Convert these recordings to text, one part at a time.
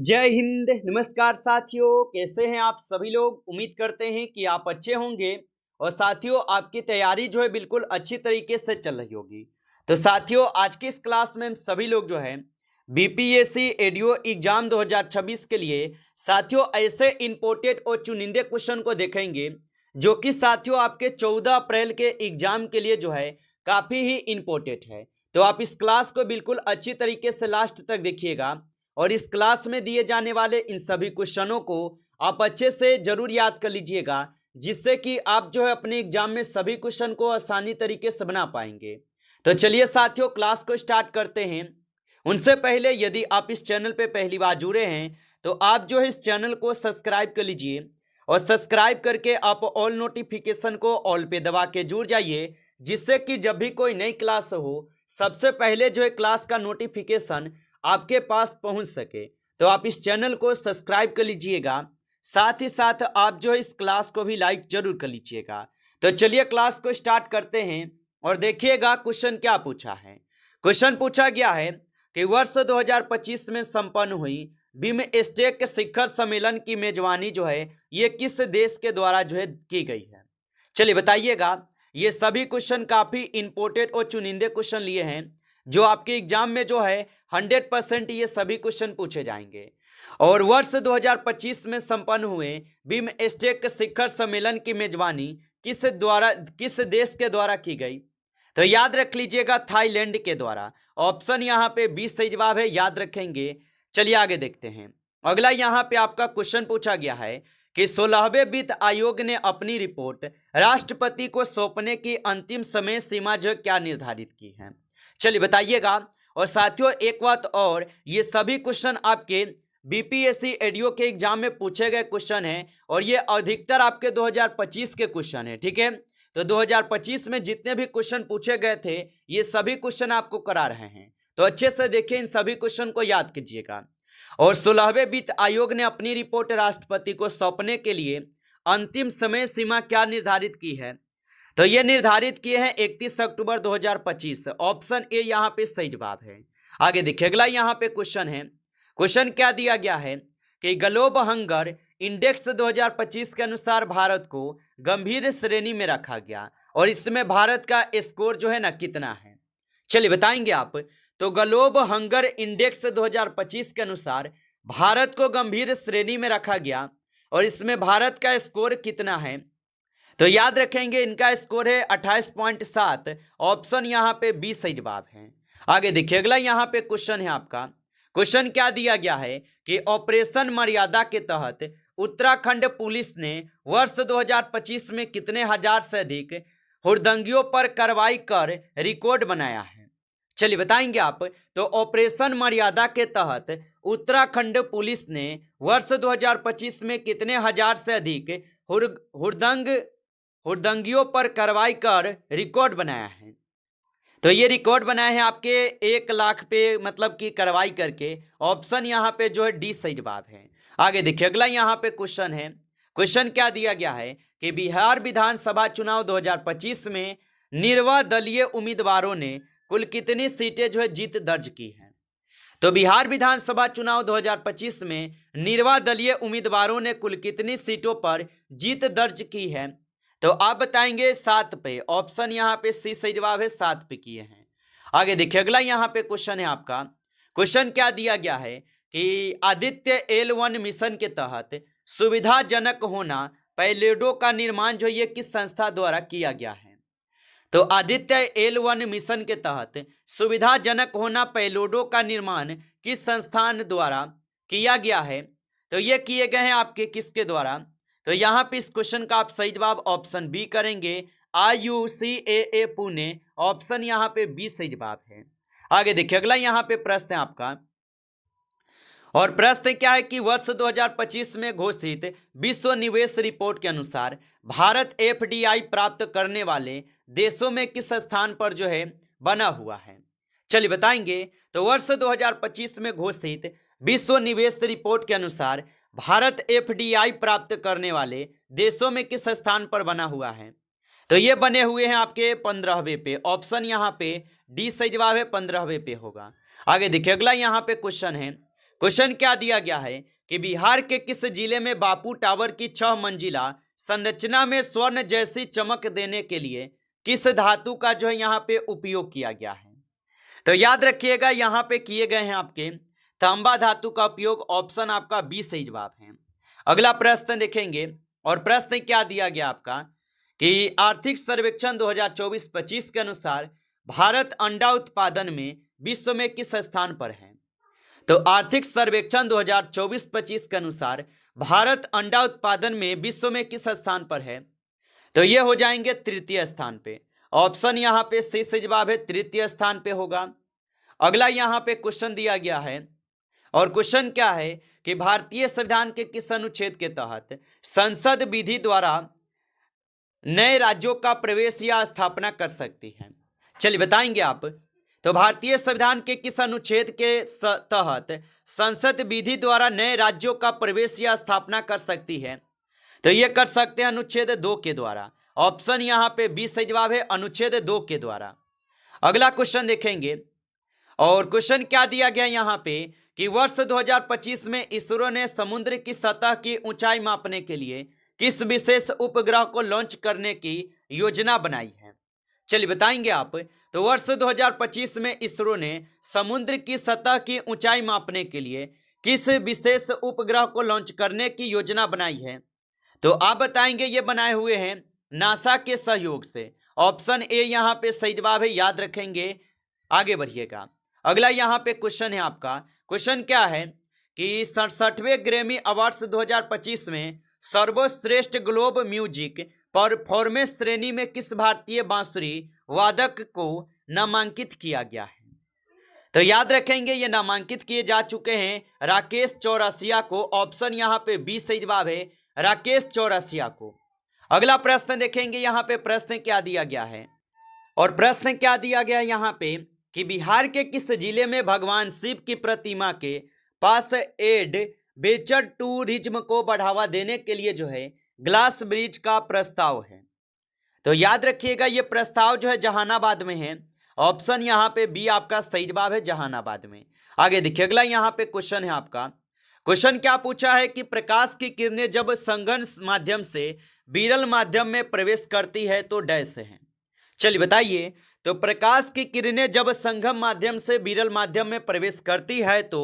जय हिंद। नमस्कार साथियों, कैसे हैं आप सभी लोग। उम्मीद करते हैं कि आप अच्छे होंगे और साथियों आपकी तैयारी जो है बिल्कुल अच्छी तरीके से चल रही होगी। तो साथियों आज की इस क्लास में हम सभी लोग जो है बीपीएससी एडीओ एग्जाम 2026 के लिए साथियों ऐसे इंपोर्टेड और चुनिंदे क्वेश्चन को देखेंगे जो कि साथियों आपके 14 अप्रैल के एग्जाम के लिए जो है काफी ही इंपॉर्टेंट है। तो आप इस क्लास को बिल्कुल अच्छी तरीके से लास्ट तक देखिएगा और इस क्लास में दिए जाने वाले इन सभी क्वेश्चनों को आप अच्छे से जरूर याद कर लीजिएगा, जिससे कि आप जो है अपने एग्जाम में सभी क्वेश्चन को आसानी तरीके से बना पाएंगे। तो चलिए साथियों क्लास को स्टार्ट करते हैं। उनसे पहले यदि आप इस चैनल पे पहली बार जुड़े हैं तो आप जो है इस चैनल को सब्सक्राइब कर लीजिए और सब्सक्राइब करके आप ऑल नोटिफिकेशन को ऑल पे दबा के जुड़ जाइए, जिससे कि जब भी कोई नई क्लास हो सबसे पहले जो है क्लास का नोटिफिकेशन आपके पास पहुंच सके। तो आप इस चैनल को सब्सक्राइब कर लीजिएगा, साथ ही साथ आप जो है इस क्लास को भी लाइक जरूर कर लीजिएगा। तो चलिए क्लास को स्टार्ट करते हैं और देखिएगा क्वेश्चन क्या पूछा है। क्वेश्चन पूछा गया है कि वर्ष 2025 में संपन्न हुई बिमस्टेक शिखर सम्मेलन की मेजबानी जो है ये किस देश के द्वारा जो है की गई है। चलिए बताइएगा। ये सभी क्वेश्चन काफी इंपोर्टेंट और चुनिंदे क्वेश्चन लिए हैं जो आपके एग्जाम में जो है 100% ये सभी क्वेश्चन पूछे जाएंगे। और वर्ष 2025 में संपन्न हुए बिमस्टेक शिखर सम्मेलन की मेजबानी किस देश के द्वारा की गई। तो याद रख लीजिएगा थाईलैंड के द्वारा। ऑप्शन यहाँ पे 20 सही जवाब है, याद रखेंगे। चलिए आगे देखते हैं। अगला यहाँ पे आपका क्वेश्चन पूछा गया है कि 16वें वित्त आयोग ने अपनी रिपोर्ट राष्ट्रपति को सौंपने की अंतिम समय सीमा जो क्या निर्धारित की है। चलिए बताइएगा। और साथियों एक बात और, ये सभी क्वेश्चन आपके बीपीएससी एडीओ के एग्जाम में पूछे गए क्वेश्चन हैं और ये अधिकतर आपके 2025 के क्वेश्चन है। ठीक है, तो 2025 में जितने भी क्वेश्चन पूछे गए थे ये सभी क्वेश्चन आपको करा रहे हैं। तो अच्छे से देखिए, इन सभी क्वेश्चन को याद कीजिएगा। और 16वें वित्त आयोग ने अपनी रिपोर्ट राष्ट्रपति को सौंपने के लिए अंतिम समय सीमा क्या निर्धारित की है। तो ये निर्धारित किए हैं 31 अक्टूबर 2025। ऑप्शन ए यहाँ पे सही जवाब है। आगे देखिए अगला यहाँ पे क्वेश्चन है। क्वेश्चन क्या दिया गया है कि ग्लोब हंगर इंडेक्स 2025 के अनुसार भारत को गंभीर श्रेणी में रखा गया और इसमें भारत का स्कोर जो है ना कितना है। चलिए बताएंगे आप। तो ग्लोब हंगर इंडेक्स 2025 के अनुसार भारत को गंभीर श्रेणी में रखा गया और इसमें भारत का स्कोर कितना है। तो याद रखेंगे इनका स्कोर है 28.7। ऑप्शन यहाँ पे 20 सही जवाब है। आगे देखिए अगला यहाँ पे क्वेश्चन है आपका। क्वेश्चन क्या दिया गया है कि ऑपरेशन मर्यादा के तहत उत्तराखंड पुलिस ने वर्ष 2025 में कितने हजार से अधिक हुड़दंगियों पर कार्रवाई कर रिकॉर्ड बनाया है। चलिए बताएंगे आप। तो ऑपरेशन मर्यादा के तहत उत्तराखंड पुलिस ने वर्ष 2025 में कितने हजार से अधिक हुड़दंगियों पर कार्रवाई कर रिकॉर्ड बनाया है। तो ये रिकॉर्ड बनाए हैं आपके 1 लाख पे मतलब कि कार्रवाई करके। ऑप्शन यहाँ पे जो है डी सही जवाब है। आगे देखिए अगला यहाँ पे क्वेश्चन है। क्वेश्चन क्या दिया गया है कि बिहार विधानसभा चुनाव 2025 में निर्दलीय उम्मीदवारों ने कुल कितनी सीटें जो है जीत दर्ज की है। तो बिहार विधानसभा चुनाव 2025 में निर्दलीय उम्मीदवारों ने कुल कितनी सीटों पर जीत दर्ज की है। तो आप बताएंगे 7 पे। ऑप्शन यहाँ पे सी सही जवाब है, 7 पे किए हैं। आगे देखिए अगला यहाँ पे क्वेश्चन है आपका। क्वेश्चन क्या दिया गया है कि आदित्य L1 मिशन के तहत सुविधाजनक होना पेलोडों का निर्माण जो ये किस संस्था द्वारा किया गया है। तो आदित्य L1 मिशन के तहत सुविधाजनक होना पेलोडों का निर्माण किस संस्थान द्वारा किया गया है। तो ये किए गए हैं आपके किसके द्वारा। तो यहाँ पे इस क्वेश्चन का आप सही जवाब ऑप्शन बी करेंगे, IUCAA पुणे। ऑप्शन यहाँ पे 20 सही जवाब है। आगे देखिए अगला यहाँ पे प्रश्न है आपका। और प्रश्न क्या है कि वर्ष 2025 में घोषित विश्व निवेश रिपोर्ट के अनुसार भारत FDI प्राप्त करने वाले देशों में किस स्थान पर जो है बना हुआ है। चलिए बताएंगे। तो वर्ष 2025 में घोषित विश्व निवेश रिपोर्ट के अनुसार भारत FDI प्राप्त करने वाले देशों में किस स्थान पर बना हुआ है। तो ये बने हुए हैं आपके 15वें पे। ऑप्शन यहाँ पे डी सही जवाब है, 15वें पे होगा। आगे देखिए अगला यहाँ पे क्वेश्चन है। क्वेश्चन क्या दिया गया है कि बिहार के किस जिले में बापू टावर की 6 मंजिला संरचना में स्वर्ण जैसी चमक देने के लिए किस धातु का जो है यहाँ पे उपयोग किया गया है। तो याद रखिएगा यहाँ पे किए गए हैं आपके तांबा धातु का उपयोग। ऑप्शन आपका बी सही जवाब है। अगला प्रश्न देखेंगे और प्रश्न क्या दिया गया आपका कि आर्थिक सर्वेक्षण 2024-25 के अनुसार भारत अंडा उत्पादन में विश्व में किस स्थान पर है। तो आर्थिक सर्वेक्षण 2024-25 के अनुसार भारत अंडा उत्पादन में विश्व में किस स्थान पर है। तो ये हो जाएंगे तृतीय स्थान पे। ऑप्शन यहाँ पे सी से जवाब है, तृतीय स्थान पे होगा। अगला यहाँ पे क्वेश्चन दिया गया है और क्वेश्चन क्या है कि भारतीय संविधान के किस अनुच्छेद के तहत संसद विधि द्वारा नए राज्यों का प्रवेश या स्थापना कर सकती है। चलिए बताएंगे आप। तो भारतीय संविधान के किस अनुच्छेद के तहत संसद विधि द्वारा नए राज्यों का प्रवेश या स्थापना कर सकती है। तो ये कर सकते हैं अनुच्छेद 2 के द्वारा। ऑप्शन यहाँ पे बी सही जवाब है, अनुच्छेद 2 के द्वारा। अगला क्वेश्चन देखेंगे और क्वेश्चन क्या दिया गया यहाँ पे कि वर्ष 2025 में इसरो ने समुद्र की सतह की ऊंचाई मापने के लिए किस विशेष उपग्रह को लॉन्च करने की योजना बनाई है। चलिए बताएंगे आप। तो वर्ष 2025 में इसरो ने समुद्र की सतह की ऊंचाई मापने के लिए किस विशेष उपग्रह को लॉन्च करने की योजना बनाई है। तो आप बताएंगे ये बनाए हुए हैं नासा के सहयोग से। ऑप्शन ए यहाँ पे सही जवाब है, याद रखेंगे। आगे बढ़िएगा। अगला यहाँ पे क्वेश्चन है आपका। क्वेश्चन क्या है कि 67वें ग्रैमी अवार्ड्स 2025 में सर्वश्रेष्ठ ग्लोब म्यूजिक परफॉर्मेंस श्रेणी में किस भारतीय बांसुरी वादक को नामांकित किया गया है। तो याद रखेंगे ये नामांकित किए जा चुके हैं राकेश चौरसिया को। ऑप्शन यहाँ पे बी सही जवाब है, राकेश चौरसिया को। अगला प्रश्न देखेंगे यहाँ पे प्रश्न क्या दिया गया है और प्रश्न क्या दिया गया यहाँ पे कि बिहार के किस जिले में भगवान शिव की प्रतिमा के पास एडवेंचर टूरिज्म को बढ़ावा देने के लिए जो है ग्लास ब्रिज का प्रस्ताव है। तो याद रखिएगा ये प्रस्ताव जो है जहानाबाद में है। ऑप्शन यहाँ पे बी आपका सही जवाब है, जहानाबाद में। आगे देखिए अगला यहाँ पे क्वेश्चन है आपका। क्वेश्चन क्या पूछा है कि प्रकाश की किरणें जब संघन माध्यम से विरल माध्यम में प्रवेश करती है तो डैश है। चलिए बताइए। तो प्रकाश की किरणें जब संगम माध्यम से विरल माध्यम में प्रवेश करती है तो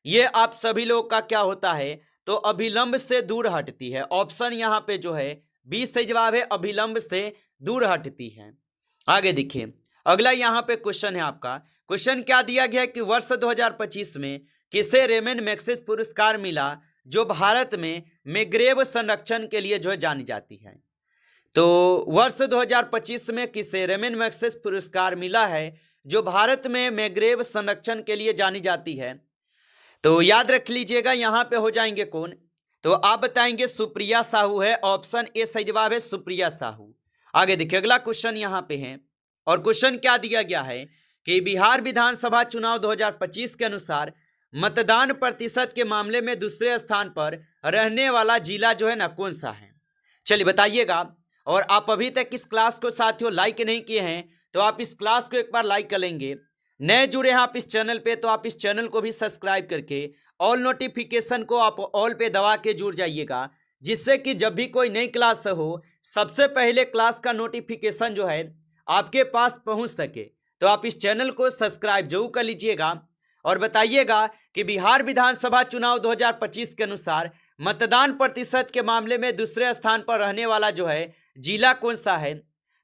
ये आप सभी लोग का क्या होता है, तो अभिलंब से दूर हटती है। ऑप्शन यहाँ पे जो है बी सही जवाब है, अभिलंब से दूर हटती है। आगे देखिए अगला यहाँ पे क्वेश्चन है आपका। क्वेश्चन क्या दिया गया कि वर्ष 2025 में किसे रेमन मैग्सेसे पुरस्कार मिला जो भारत में मैंग्रोव संरक्षण के लिए जो है जानी जाती है। तो वर्ष 2025 में किसे रेमन मैग्सेसे पुरस्कार मिला है जो भारत में मैंग्रोव संरक्षण के लिए जानी जाती है। तो याद रख लीजिएगा यहाँ पे हो जाएंगे कौन, तो आप बताएंगे सुप्रिया साहू है। ऑप्शन ए सही जवाब है, सुप्रिया साहू। आगे देखिए अगला क्वेश्चन यहाँ पे है और क्वेश्चन क्या दिया गया है कि बिहार विधानसभा चुनाव 2025 के अनुसार मतदान प्रतिशत के मामले में दूसरे स्थान पर रहने वाला जिला जो है ना कौन सा है। चलिए बताइएगा। और आप अभी तक इस क्लास को साथियों लाइक नहीं किए हैं तो आप इस क्लास को एक बार लाइक कर लेंगे। नए जुड़े हैं आप इस चैनल पे तो आप इस चैनल को भी सब्सक्राइब करके ऑल नोटिफिकेशन को आप ऑल पे दबा के जुड़ जाइएगा, जिससे कि जब भी कोई नई क्लास हो सबसे पहले क्लास का नोटिफिकेशन जो है आपके पास पहुंच सके। तो आप इस चैनल को सब्सक्राइब जरूर कर लीजिएगा और बताइएगा कि बिहार विधानसभा चुनाव 2025 के अनुसार मतदान प्रतिशत के मामले में दूसरे स्थान पर रहने वाला जो है जिला कौन सा है।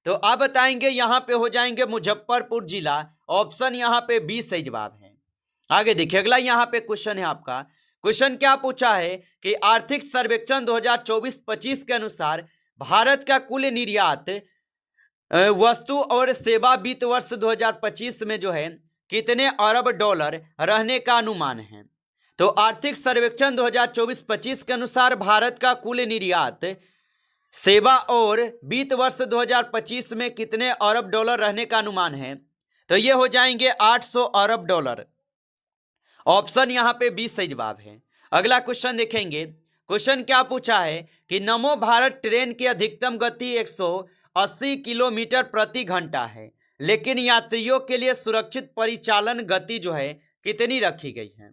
तो आप बताएंगे यहाँ पे हो जाएंगे मुजफ्फरपुर जिला। ऑप्शन यहाँ पे बी सही जवाब है। आगे देखिए अगला यहाँ पे क्वेश्चन है आपका। क्वेश्चन क्या पूछा है कि आर्थिक सर्वेक्षण 2024-25 के अनुसार भारत का कुल निर्यात वस्तु और सेवा वित्त वर्ष 2025 में जो है कितने अरब डॉलर रहने का अनुमान है। तो आर्थिक सर्वेक्षण 2024-25 के अनुसार भारत का कुल निर्यात सेवा और वित्त वर्ष 2025 में कितने अरब डॉलर रहने का अनुमान है। तो ये हो जाएंगे 800 अरब डॉलर। ऑप्शन यहाँ पे बी सही जवाब है। अगला क्वेश्चन देखेंगे। क्वेश्चन क्या पूछा है कि नमो भारत ट्रेन की अधिकतम गति 180 किलोमीटर प्रति घंटा है, लेकिन यात्रियों के लिए सुरक्षित परिचालन गति जो है कितनी रखी गई है।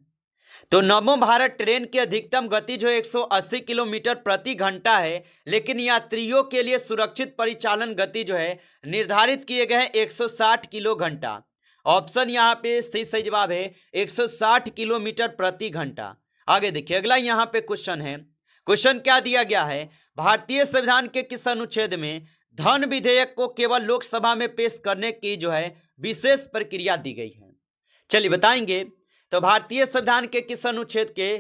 तो नमो भारत ट्रेन की अधिकतम गति जो 180 किलोमीटर प्रति घंटा है, लेकिन यात्रियों के लिए सुरक्षित परिचालन गति जो है निर्धारित किए गए हैं 160 किलो घंटा। ऑप्शन यहाँ पे सही जवाब है 160 किलोमीटर प्रति घंटा। आगे देखिए अगला यहाँ पे क्वेश्चन है। क्वेश्चन क्या दिया गया है, भारतीय संविधान के किस अनुच्छेद में धन विधेयक को केवल लोकसभा में पेश करने की जो है विशेष प्रक्रिया दी गई है? चलिए बताएंगे। तो भारतीय संविधान के किस अनुच्छेद के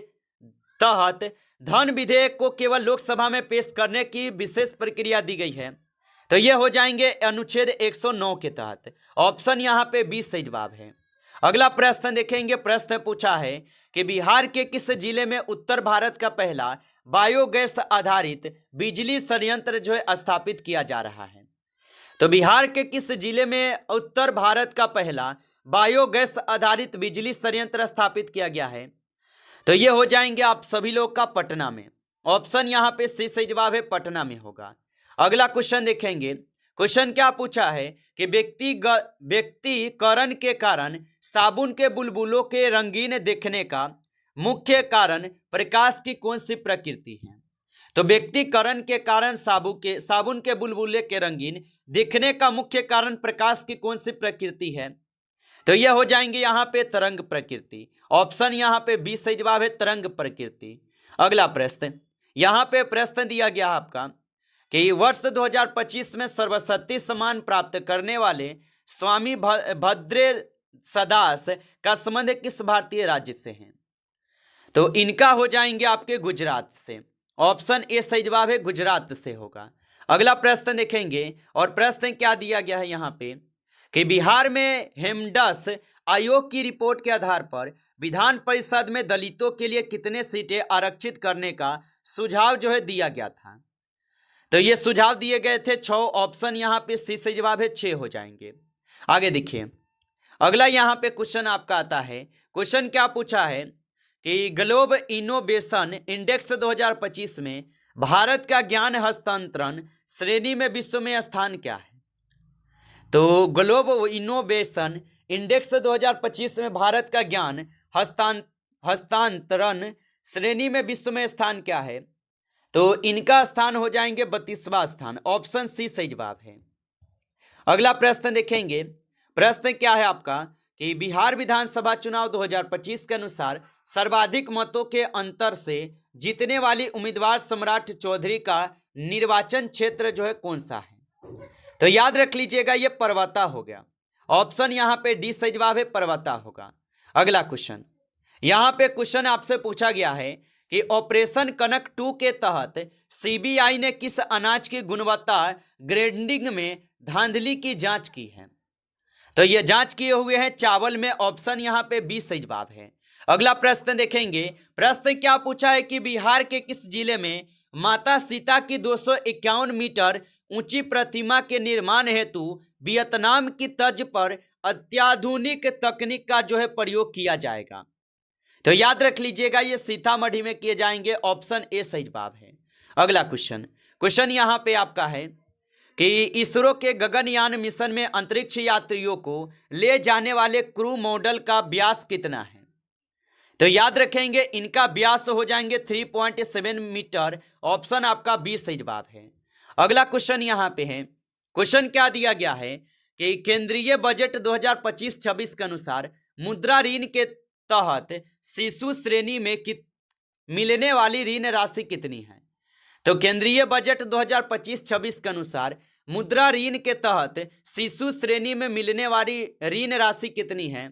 तहत धन विधेयक को केवल लोकसभा में पेश करने की विशेष प्रक्रिया दी गई है? तो ये हो जाएंगे अनुच्छेद 109 के तहत। ऑप्शन यहाँ पे 20 सही जवाब है। अगला प्रश्न देखेंगे। प्रश्न पूछा है कि बिहार के किस जिले में उत्तर भारत का पहला बायोगैस आधारित बिजली संयंत्र जो है स्थापित किया जा रहा है? तो बिहार के किस जिले में उत्तर भारत का पहला बायोगैस आधारित बिजली संयंत्र स्थापित किया गया है? तो ये हो जाएंगे आप सभी लोग का पटना में। ऑप्शन यहाँ पे सही जवाब है, पटना में होगा। अगला क्वेश्चन देखेंगे। क्वेश्चन क्या पूछा है कि व्यक्तिकरण के कारण साबुन के बुलबुलों के रंगीन दिखने का मुख्य कारण प्रकाश की कौन सी प्रकृति है? तो व्यक्तिकरण के कारण साबुन के बुलबुले के रंगीन दिखने का मुख्य कारण प्रकाश की कौन सी प्रकृति है? तो यह हो जाएंगे यहाँ पे तरंग प्रकृति। ऑप्शन यहाँ पे 20 सही जवाब है, तरंग प्रकृति। अगला प्रश्न यहाँ पे प्रश्न दिया गया आपका कि वर्ष 2025 में सर्वशक्ति सम्मान प्राप्त करने वाले स्वामी भद्रेशदास का संबंध किस भारतीय राज्य से है? तो इनका हो जाएंगे आपके गुजरात से। ऑप्शन ए सही जवाब है, गुजरात से होगा। अगला प्रश्न देखेंगे और प्रश्न क्या दिया गया है यहाँ पे कि बिहार में हेमडस आयोग की रिपोर्ट के आधार पर विधान परिषद में दलितों के लिए कितने सीटें आरक्षित करने का सुझाव जो है दिया गया था? तो ये सुझाव दिए गए थे 6। ऑप्शन यहाँ पे सी सही जवाब है, 6 हो जाएंगे। आगे देखिए अगला यहाँ पे क्वेश्चन आपका आता है। क्वेश्चन क्या पूछा है कि ग्लोब इनोवेशन इंडेक्स 2025 में भारत का ज्ञान हस्तांतरण श्रेणी में विश्व में स्थान क्या है? तो ग्लोब इनोवेशन इंडेक्स 2025 में भारत का ज्ञान हस्तांतरण श्रेणी में विश्व में स्थान क्या है? तो इनका स्थान हो जाएंगे 32वां स्थान। ऑप्शन सी सही जवाब है। अगला प्रश्न देखेंगे। प्रश्न क्या है आपका कि बिहार विधानसभा चुनाव 2025 के अनुसार सर्वाधिक मतों के अंतर से जीतने वाली उम्मीदवार सम्राट चौधरी का निर्वाचन क्षेत्र जो है कौन सा है? तो याद रख लीजिएगा ये पर्वता हो गया। ऑप्शन यहाँ पे डी सही जवाब है, पर्वता होगा। अगला क्वेश्चन यहाँ पे क्वेश्चन आपसे पूछा गया है कि ऑपरेशन कनक 2 के तहत सीबीआई ने किस अनाज की गुणवत्ता ग्रेडिंग में धांधली की जांच की है? तो ये जांच किए हुए हैं चावल में। ऑप्शन यहाँ पे 20 सही जवाब है। अगला प्रश्न देखेंगे। प्रश्न क्या पूछा है कि बिहार के किस जिले में माता सीता की 251 मीटर ऊंची प्रतिमा के निर्माण हेतु वियतनाम की तर्ज पर अत्याधुनिक तकनीक का जो है प्रयोग किया जाएगा? तो याद रख लीजिएगा ये सीतामढ़ी में किए जाएंगे। ऑप्शन ए सही जवाब है। अगला क्वेश्चन यहाँ पे आपका है कि इसरो के गगनयान मिशन में अंतरिक्ष यात्रियों को ले जाने वाले क्रू मॉडल का व्यास कितना है? तो याद रखेंगे इनका व्यास हो जाएंगे 3.7 मीटर। ऑप्शन आपका 20 सही जवाब है। अगला क्वेश्चन यहाँ पे है। क्वेश्चन क्या दिया गया है कि केंद्रीय बजट 2025-26 के अनुसार मुद्रा ऋण के तहत शिशु श्रेणी में मिलने वाली ऋण राशि कितनी है? तो केंद्रीय बजट 2025-26 के अनुसार मुद्रा ऋण के तहत शिशु श्रेणी में मिलने वाली ऋण राशि कितनी है?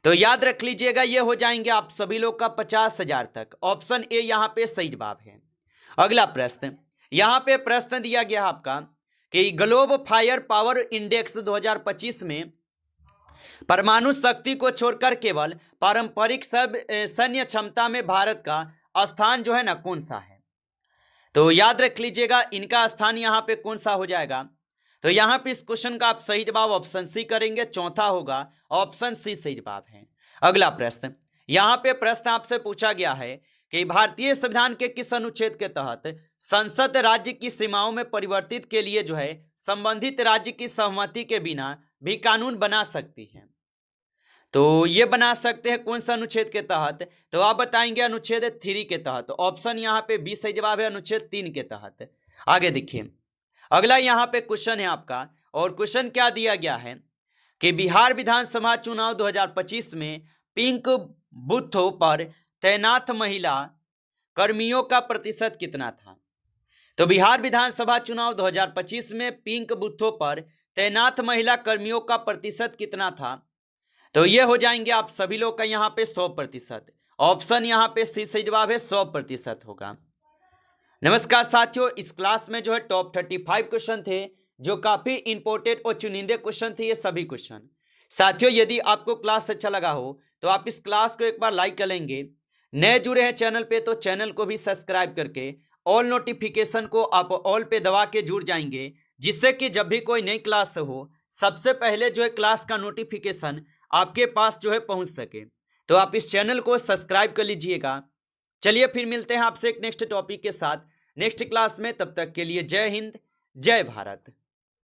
तो याद रख लीजिएगा ये हो जाएंगे आप सभी लोग का 50,000 तक। ऑप्शन ए यहाँ पे सही जवाब है। अगला प्रश्न यहाँ पे प्रश्न दिया गया आपका कि ग्लोब फायर पावर इंडेक्स 2025 में परमाणु शक्ति को छोड़कर केवल पारंपरिक सैन्य क्षमता में भारत का स्थान जो है ना कौन सा है? तो याद रख लीजिएगा इनका स्थान यहाँ पे कौन सा हो जाएगा? तो यहाँ पे इस क्वेश्चन का आप सही जवाब ऑप्शन सी करेंगे, चौथा होगा। ऑप्शन सी सही जवाब है। अगला प्रश्न यहाँ पे प्रश्न आपसे पूछा गया है कि भारतीय संविधान के किस अनुच्छेद के तहत संसद राज्य की सीमाओं में परिवर्तित के लिए जो है संबंधित राज्य की सहमति के बिना भी कानून बना सकती है? तो ये बना सकते हैं कौन सा अनुच्छेद के तहत, तो आप बताएंगे अनुच्छेद 3 के तहत। तो ऑप्शन यहाँ पे बी सही जवाब है, अनुच्छेद 3 के तहत। आगे देखिए, अगला यहाँ पे क्वेश्चन है आपका, और क्वेश्चन क्या दिया गया है कि बिहार विधानसभा चुनाव 2025 में पिंक बूथों पर तैनात महिला कर्मियों का प्रतिशत कितना था। तो बिहार विधानसभा चुनाव 2025 में पिंक बूथों पर तैनात महिला कर्मियों का प्रतिशत कितना था। तो ये हो जाएंगे आप सभी लोग का यहाँ पे 100%। ऑप्शन यहाँ पे सी सही जवाब है, 100% होगा। नमस्कार साथियों, इस क्लास में जो है टॉप 35 क्वेश्चन थे जो काफी इंपॉर्टेंट और चुनिंदे क्वेश्चन थे, ये सभी क्वेश्चन। साथियों यदि आपको क्लास अच्छा लगा हो तो आप इस क्लास को एक बार लाइक कर लेंगे। नए जुड़े हैं चैनल पे तो चैनल को भी सब्सक्राइब करके ऑल नोटिफिकेशन को आप ऑल पे दबा के जुड़ जाएंगे, जिससे कि जब भी कोई नई क्लास हो सबसे पहले जो है क्लास का नोटिफिकेशन आपके पास जो है पहुंच सके। तो आप इस चैनल को सब्सक्राइब कर लीजिएगा। चलिए फिर मिलते हैं आपसे एक नेक्स्ट टॉपिक के साथ नेक्स्ट क्लास में। तब तक के लिए जय हिंद, जय भारत।